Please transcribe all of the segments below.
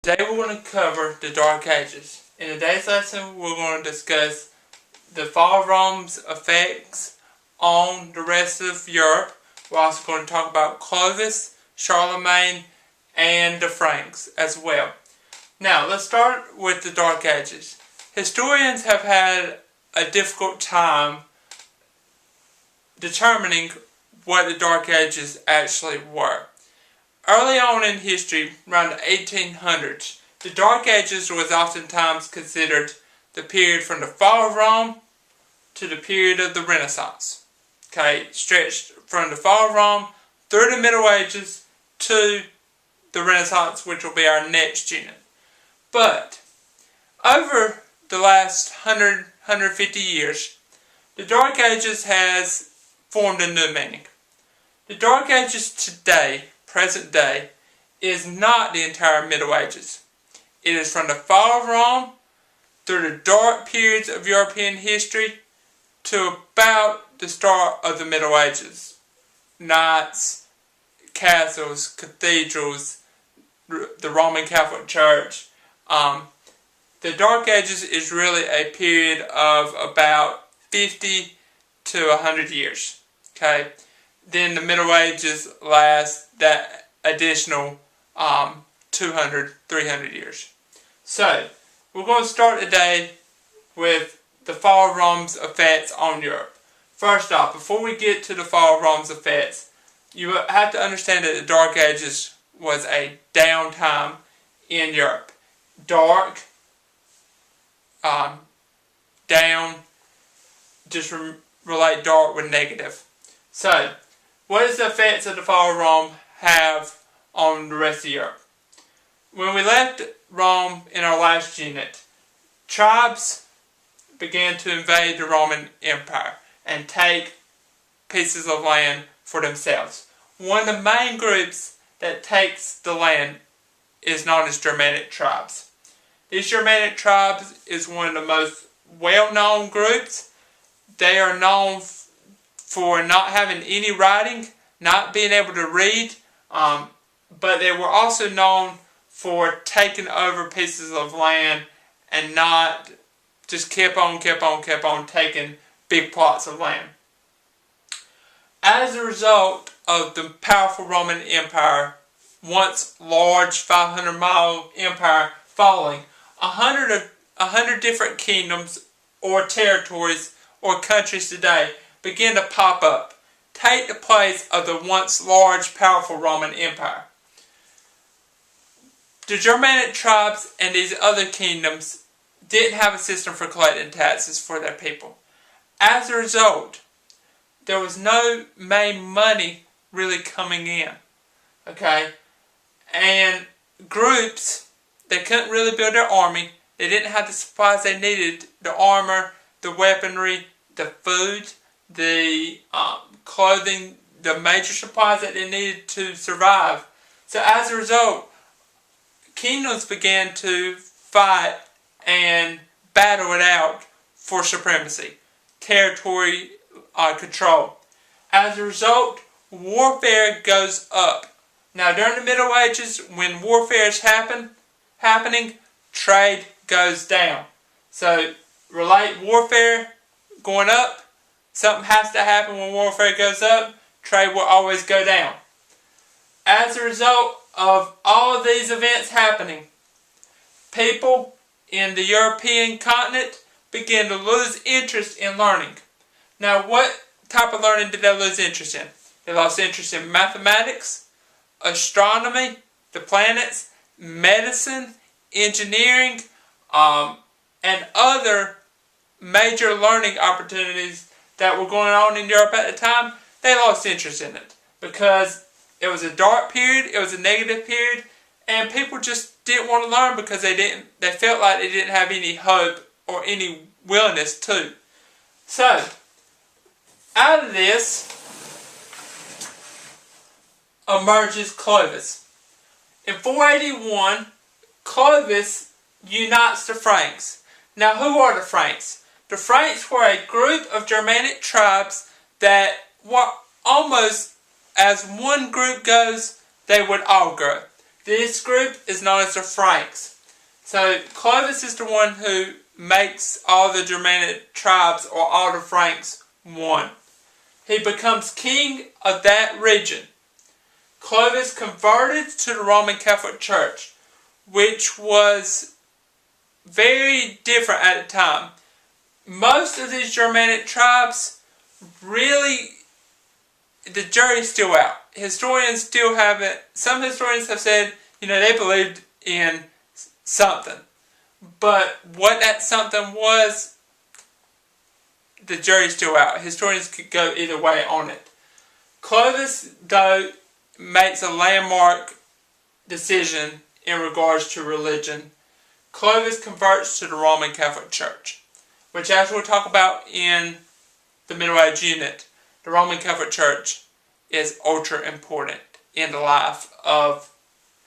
Today we're going to cover the Dark Ages. In today's lesson we're going to discuss the fall of Rome's effects on the rest of Europe. We're also going to talk about Clovis, Charlemagne, and the Franks as well. Now let's start with the Dark Ages. Historians have had a difficult time determining what the Dark Ages actually were. Early on in history, around the 1800s, the Dark Ages was oftentimes considered the period from the fall of Rome to the period of the Renaissance. Okay, stretched from the fall of Rome through the Middle Ages to the Renaissance, which will be our next unit. But over the last 150 years, the Dark Ages has formed a new meaning. The Dark Ages today, present day, is not the entire Middle Ages. It is from the fall of Rome through the dark periods of European history to about the start of the Middle Ages. Knights, castles, cathedrals, the Roman Catholic Church. The Dark Ages is really a period of about 50 to 100 years. Okay. Then the Middle Ages last that additional 200, 300 years. So, we're going to start today with the fall of Rome's effects on Europe. First off, before we get to the fall of Rome's effects, you have to understand that the Dark Ages was a downtime in Europe. Dark, down, just relate dark with negative. So, what does the effects of the fall of Rome have on the rest of Europe? When we left Rome in our last unit, tribes began to invade the Roman Empire and take pieces of land for themselves. One of the main groups that takes the land is known as Germanic tribes. These Germanic tribes is one of the most well-known groups. They are known for not having any writing, not being able to read, but they were also known for taking over pieces of land and not just kept on taking big plots of land. As a result of the powerful Roman Empire, once large 500-mile empire falling, 100 different kingdoms or territories or countries today begin to pop up, take the place of the once large, powerful Roman Empire. The Germanic tribes and these other kingdoms didn't have a system for collecting taxes for their people. As a result, there was no main money really coming in. Okay? And groups, they couldn't really build their army. They didn't have the supplies they needed, the armor, the weaponry, the food, the clothing, the major supplies that they needed to survive. So as a result, kingdoms began to fight and battle it out for supremacy, territory control. As a result, warfare goes up. Now during the Middle Ages, when warfare is happening, trade goes down. So relate warfare going up. Something has to happen when warfare goes up. Trade will always go down. As a result of all of these events happening, people in the European continent begin to lose interest in learning. Now, what type of learning did they lose interest in? They lost interest in mathematics, astronomy, the planets, medicine, engineering, and other major learning opportunities that were going on in Europe at the time. They lost interest in it because it was a dark period, it was a negative period, and people just didn't want to learn because they felt like they didn't have any hope or any willingness to. So, out of this emerges Clovis. In 481, Clovis unites the Franks. Now, who are the Franks? The Franks were a group of Germanic tribes that were almost, as one group goes, they would all grow. This group is known as the Franks. So Clovis is the one who makes all the Germanic tribes, or all the Franks, one. He becomes king of that region. Clovis converted to the Roman Catholic Church, which was very different at the time. Most of these Germanic tribes, really, the jury's still out. Historians still haven't, some historians have said, they believed in something. But what that something was, the jury's still out. Historians could go either way on it. Clovis, though, makes a landmark decision in regards to religion. Clovis converts to the Roman Catholic Church, which, as we'll talk about in the Middle Age unit, the Roman Catholic Church is ultra important in the life of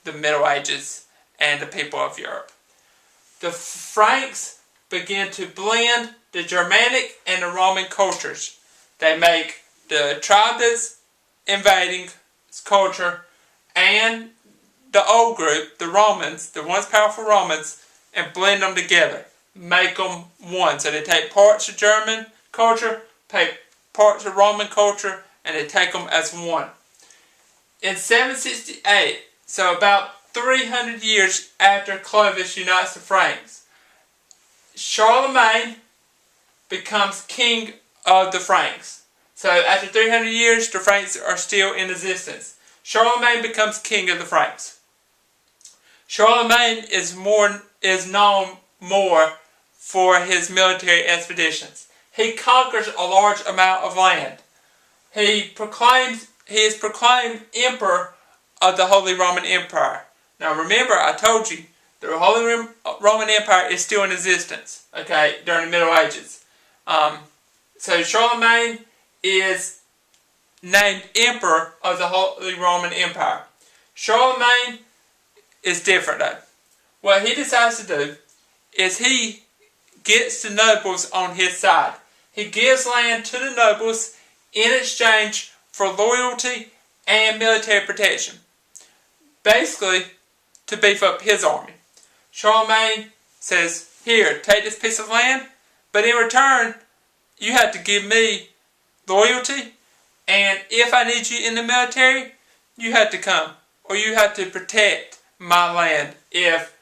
the Middle Ages and the people of Europe. The Franks begin to blend the Germanic and the Roman cultures. They make the tribe that's invading culture and the old group, the Romans, the once powerful Romans, and blend them together. Make them one. So they take parts of German culture, take parts of Roman culture, and they take them as one. In 768, so about 300 years after Clovis unites the Franks, Charlemagne becomes king of the Franks. So after 300 years, the Franks are still in existence. Charlemagne becomes king of the Franks. Charlemagne is known more for his military expeditions. He conquers a large amount of land. He is proclaimed emperor of the Holy Roman Empire. Now remember, I told you, the Holy Roman Empire is still in existence, okay, during the Middle Ages. So Charlemagne is named emperor of the Holy Roman Empire. Charlemagne is different though. What he decides to do is he gets the nobles on his side. He gives land to the nobles in exchange for loyalty and military protection. Basically, to beef up his army. Charlemagne says, here, take this piece of land, but in return, you have to give me loyalty, and if I need you in the military, you have to come, or you have to protect my land if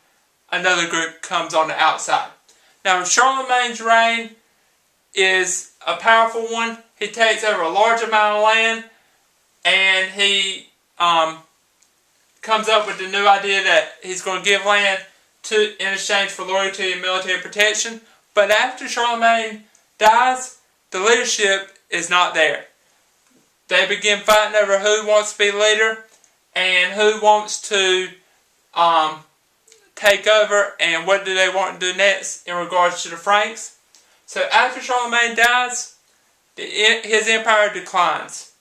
another group comes on the outside. Now, Charlemagne's reign is a powerful one. He takes over a large amount of land, and he comes up with the new idea that he's going to give land in exchange for loyalty and military protection. But after Charlemagne dies, the leadership is not there. They begin fighting over who wants to be leader and who wants to take over and what do they want to do next in regards to the Franks. So after Charlemagne dies, his empire declines.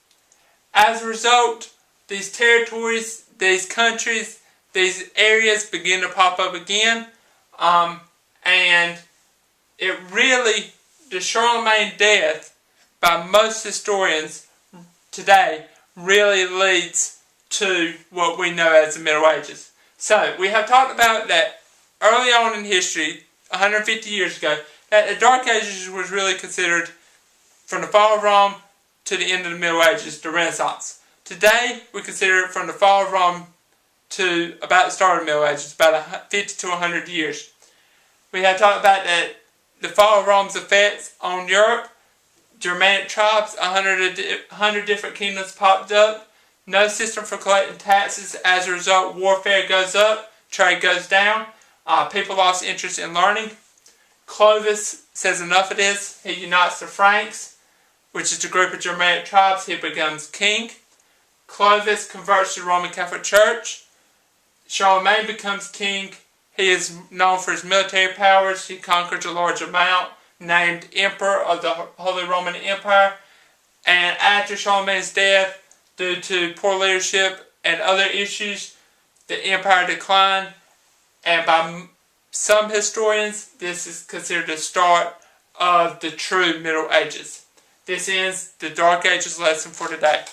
As a result, these territories, these countries, these areas begin to pop up again, and it really, the Charlemagne death, by most historians today, really leads to what we know as the Middle Ages. So, we have talked about that early on in history, 150 years ago, that the Dark Ages was really considered from the fall of Rome to the end of the Middle Ages, the Renaissance. Today, we consider it from the fall of Rome to about the start of the Middle Ages, about 50 to 100 years. We have talked about that the fall of Rome's effects on Europe. Germanic tribes, 100 different kingdoms popped up. No system for collecting taxes. As a result, warfare goes up, trade goes down. People lost interest in learning. Clovis says enough of this. He unites the Franks, which is a group of Germanic tribes. He becomes king. Clovis converts to the Roman Catholic Church. Charlemagne becomes king. He is known for his military powers. He conquers a large amount, named emperor of the Holy Roman Empire. And after Charlemagne's death, due to poor leadership and other issues, the empire declined. And by some historians, this is considered the start of the true Middle Ages. This ends the Dark Ages lesson for today.